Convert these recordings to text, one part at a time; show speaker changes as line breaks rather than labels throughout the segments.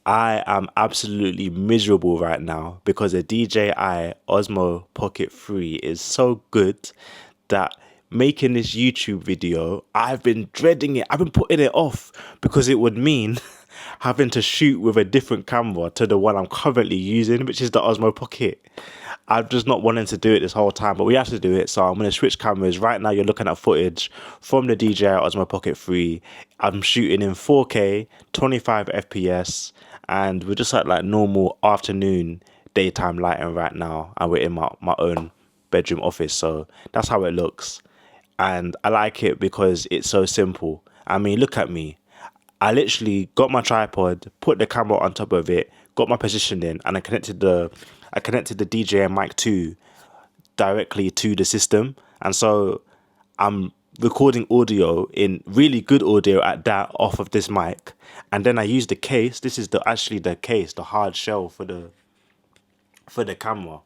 I am absolutely miserable right now because the DJI Osmo Pocket 3 is so good that making this YouTube video, I've been dreading it. I've been putting it off because it would mean having to shoot with a different camera to the one I'm currently using, which is the Osmo Pocket. I've just not wanting to do it this whole time, but we have to do it. So I'm going to switch cameras. Right now, you're looking at footage from the DJI Osmo Pocket 3. I'm shooting in 4K, 25 FPS, and we're just at like normal afternoon, daytime lighting right now. And we're in my own bedroom office. So that's how it looks. And I like it because it's so simple. I mean, look at me. I literally got my tripod, put the camera on top of it, got my position in, and I connected the DJI Mic 2 directly to the system. And so I'm recording audio in really good audio at that off of this mic. And then I use the case. This is actually the case, the hard shell for the camera.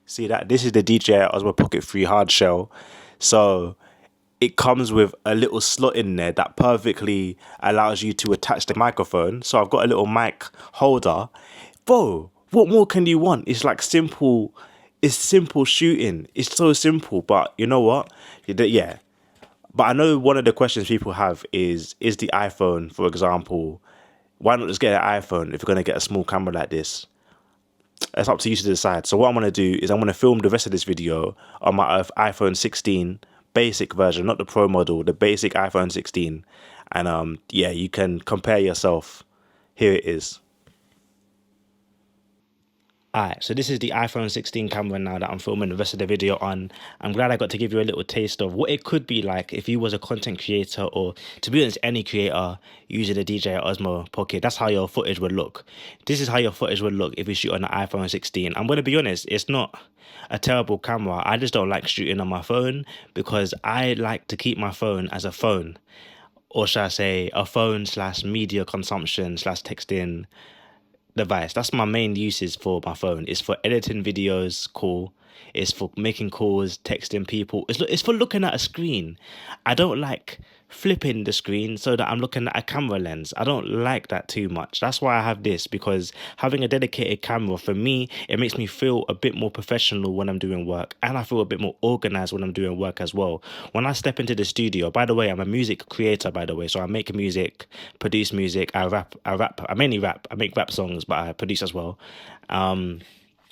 See that? This is the DJI Osmo Pocket 3 hard shell. So it comes with a little slot in there that perfectly allows you to attach the microphone. So I've got a little mic holder. Bro, what more can you want? It's like simple. It's simple shooting. It's so simple. But you know what? Yeah. But I know one of the questions people have is the iPhone, for example, why not just get an iPhone if you're going to get a small camera like this? It's up to you to decide. So what I'm going to do is I'm going to film the rest of this video on my iPhone 16 basic version, not the Pro model, the basic iPhone 16. And yeah, you can compare yourself. Here it is. Alright, so this is the iPhone 16 camera now that I'm filming the rest of the video on. I'm glad I got to give you a little taste of what it could be like if you was a content creator, or to be honest, any creator using the DJI Osmo Pocket. That's how your footage would look. This is how your footage would look if you shoot on the iPhone 16. I'm going to be honest, it's not a terrible camera. I just don't like shooting on my phone because I like to keep my phone as a phone. Or should I say a phone slash media consumption slash texting device. That's my main uses for my phone. It's for editing videos, cool. It's for making calls, texting people. It's for looking at a screen. I don't like flipping the screen so that I'm looking at a camera lens. I don't like that too much. That's why I have this, because having a dedicated camera, for me, it makes me feel a bit more professional when I'm doing work, and I feel a bit more organized when I'm doing work as well. When I step into the studio, by the way, I'm a music creator, by the way, so I make music, produce music, I mainly rap, I make rap songs, but I produce as well. When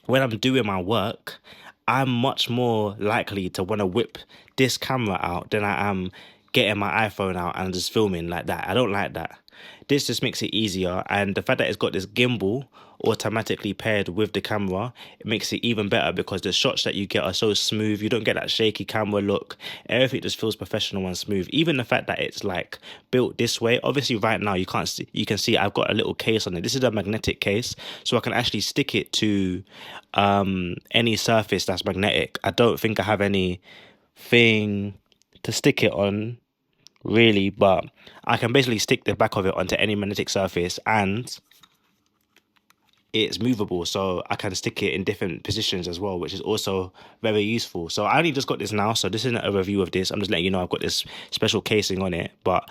I'm doing my work, I'm much more likely to want to whip this camera out than I am getting my iPhone out and just filming like that. I don't like that. This just makes it easier, and the fact that it's got this gimbal automatically paired with the camera, it makes it even better because the shots that you get are so smooth. You don't get that shaky camera look. Everything just feels professional and smooth. Even the fact that it's like built this way. Obviously right now you can't see, you can see I've got a little case on it. This is a magnetic case, so I can actually stick it to any surface that's magnetic. I don't think I have anything to stick it on really, but I can basically stick the back of it onto any magnetic surface, and it's movable, so I can stick it in different positions as well, which is also very useful. So I only just got this now, so this isn't a review of this. I'm just letting you know I've got this special casing on it. But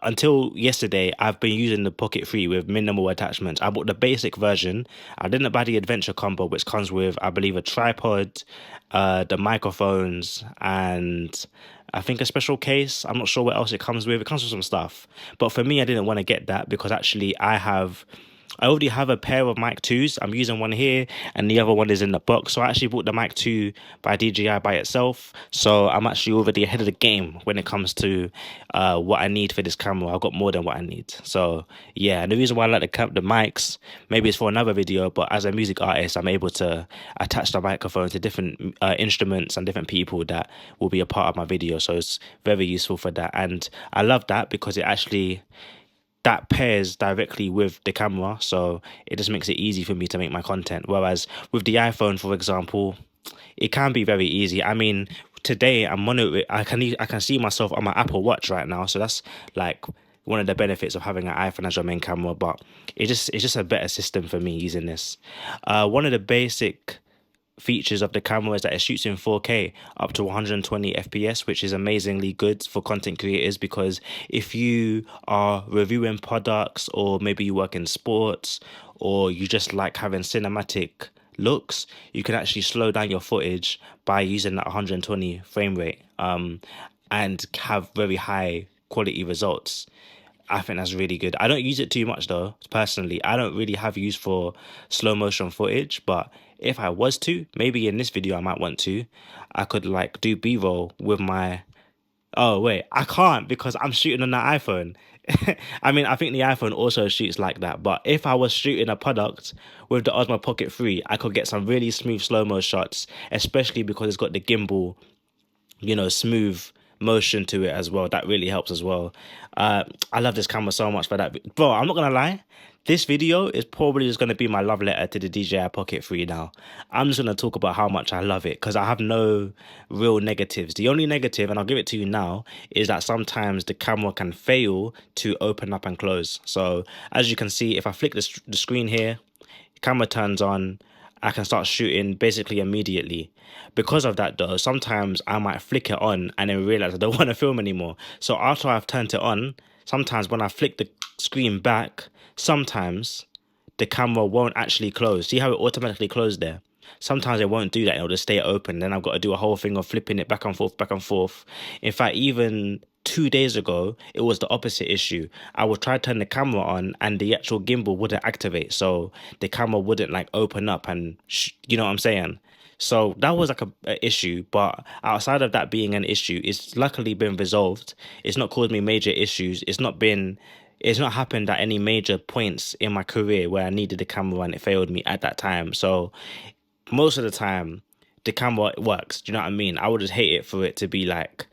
until yesterday, I've been using the Pocket 3 with minimal attachments. I bought the basic version. I didn't buy the Adventure combo, which comes with, I believe, a tripod, the microphones, and I think a special case. I'm not sure what else it comes with. It comes with some stuff. But for me, I didn't want to get that because actually I already have a pair of mic 2s. I'm using one here and the other one is in the box. So I actually bought the mic 2 by DJI by itself. So I'm actually already ahead of the game when it comes to what I need for this camera. I've got more than what I need. So yeah, and the reason why I like the mics, maybe it's for another video, but as a music artist, I'm able to attach the microphone to different instruments and different people that will be a part of my video. So it's very useful for that. And I love that because it actually that pairs directly with the camera, so it just makes it easy for me to make my content. Whereas with the iPhone, for example, it can be very easy. I mean, today I can see myself on my Apple Watch right now, so that's like one of the benefits of having an iPhone as your main camera. But it's just a better system for me using this. One of the basic features of the camera is that it shoots in 4K up to 120 FPS, which is amazingly good for content creators, because if you are reviewing products, or maybe you work in sports, or you just like having cinematic looks, you can actually slow down your footage by using that 120 frame rate, and have very high quality results. I think that's really good. I don't use it too much though, personally. I don't really have use for slow motion footage, but if I was to, maybe in this video I might want to. I could like do B-roll with my. Oh wait, I can't because I'm shooting on the iPhone. I mean, I think the iPhone also shoots like that, but if I was shooting a product with the Osmo Pocket 3, I could get some really smooth slow-mo shots, especially because it's got the gimbal, smooth motion to it as well. That really helps as well. I love this camera so much for that. Bro, I'm not gonna lie. This video is probably just gonna be my love letter to the DJI Pocket 3 now. I'm just gonna talk about how much I love it because I have no real negatives. The only negative, and I'll give it to you now, is that sometimes the camera can fail to open up and close. So as you can see, if I flick the screen here, camera turns on, I can start shooting basically immediately. Because of that though, sometimes I might flick it on and then realize I don't want to film anymore. So after I've turned it on, sometimes when I flick the screen back, sometimes the camera won't actually close. See how it automatically closed there? Sometimes it won't do that. It'll just stay open. Then I've got to do a whole thing of flipping it back and forth, back and forth. In fact, even 2 days ago, it was the opposite issue. I would try to turn the camera on and the actual gimbal wouldn't activate. So the camera wouldn't like open up and, you know what I'm saying? So that was like a issue, but outside of that being an issue, it's luckily been resolved. It's not caused me major issues. It's not happened at any major points in my career where I needed the camera and it failed me at that time. So most of the time, the camera works. Do you know what I mean? I would just hate it for it to be like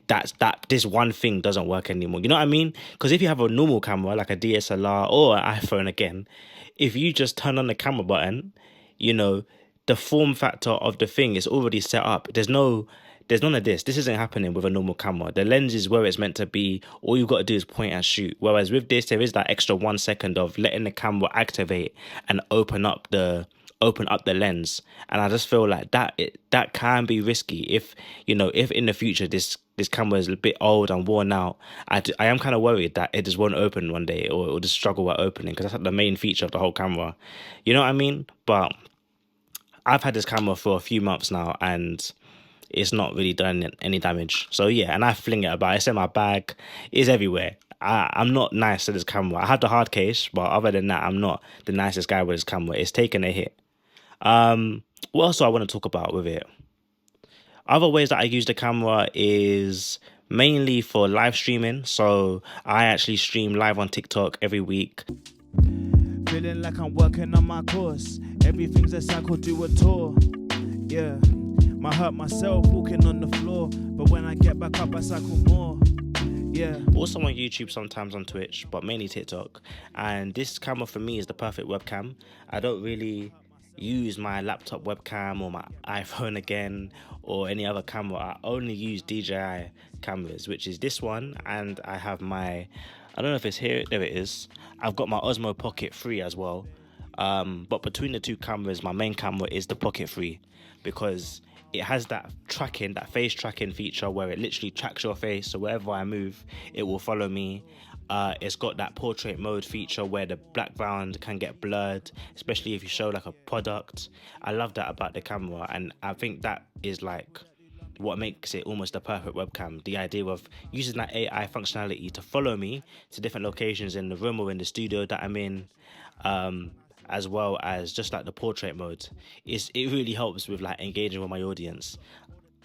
that this one thing doesn't work anymore. You know what I mean? Because if you have a normal camera like a DSLR or an iPhone again, if you just turn on the camera button, you know, the form factor of the thing is already set up. There's none of this. This isn't happening with a normal camera. The lens is where it's meant to be. All you've got to do is point and shoot. Whereas with this, there is that extra 1 second of letting the camera activate and open up the lens. And I just feel like that can be risky if in the future this camera is a bit old and worn out. I am kind of worried that it just won't open one day, or it'll just struggle at opening, because that's like the main feature of the whole camera. You know what I mean? But I've had this camera for a few months now and it's not really done any damage. So yeah, and I fling it about. It's in my bag. It's everywhere. I'm not nice to this camera. I have the hard case, but other than that, I'm not the nicest guy with this camera. It's taken a hit. What else do I want to talk about with it? Other ways that I use the camera is mainly for live streaming. So I actually stream live on TikTok every week.
Feeling like I'm working on my course. Everything's a cycle to a tour. Yeah, might hurt myself walking on the floor, but when I get back up, I cycle more. Yeah.
Also on YouTube, sometimes on Twitch, but mainly TikTok. And this camera for me is the perfect webcam. I don't really use my laptop webcam or my iPhone again or any other camera. I only use DJI cameras, which is this one, and I have my, I don't know if it's here, there it is. I've got my Osmo Pocket 3 as well. But between the two cameras, my main camera is the Pocket 3 because it has that tracking, that face tracking feature where it literally tracks your face. So wherever I move, it will follow me. It's got that portrait mode feature where the background can get blurred, especially if you show like a product. I love that about the camera, and I think that is like what makes it almost the perfect webcam. The idea of using that AI functionality to follow me to different locations in the room or in the studio that I'm in, as well as just like the portrait mode. It really helps with like engaging with my audience.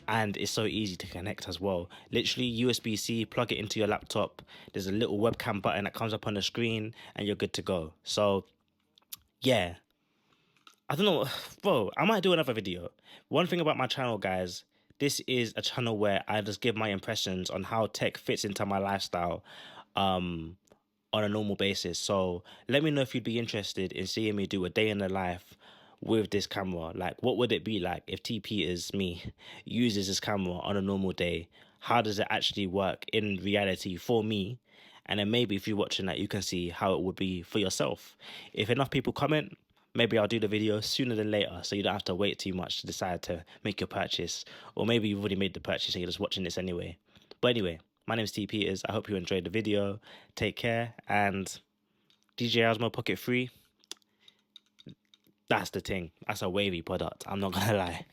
And it's so easy to connect as well. Literally USB-C, plug it into your laptop. There's a little webcam button that comes up on the screen and you're good to go. So yeah, I don't know, bro, I might do another video. One thing about my channel, guys, this is a channel where I just give my impressions on how tech fits into my lifestyle on a normal basis. So let me know if you'd be interested in seeing me do a day in the life with this camera. Like, what would it be like if T Peters, me, uses this camera on a normal day? How does it actually work in reality for me? And then maybe if you're watching that, you can see how it would be for yourself. If enough people comment, maybe I'll do the video sooner than later, so you don't have to wait too much to decide to make your purchase. Or maybe you've already made the purchase and you're just watching this anyway. But anyway, my name is T Peters. I hope you enjoyed the video. Take care, and DJI Osmo Pocket 3, that's the thing. That's a wavy product, I'm not gonna lie.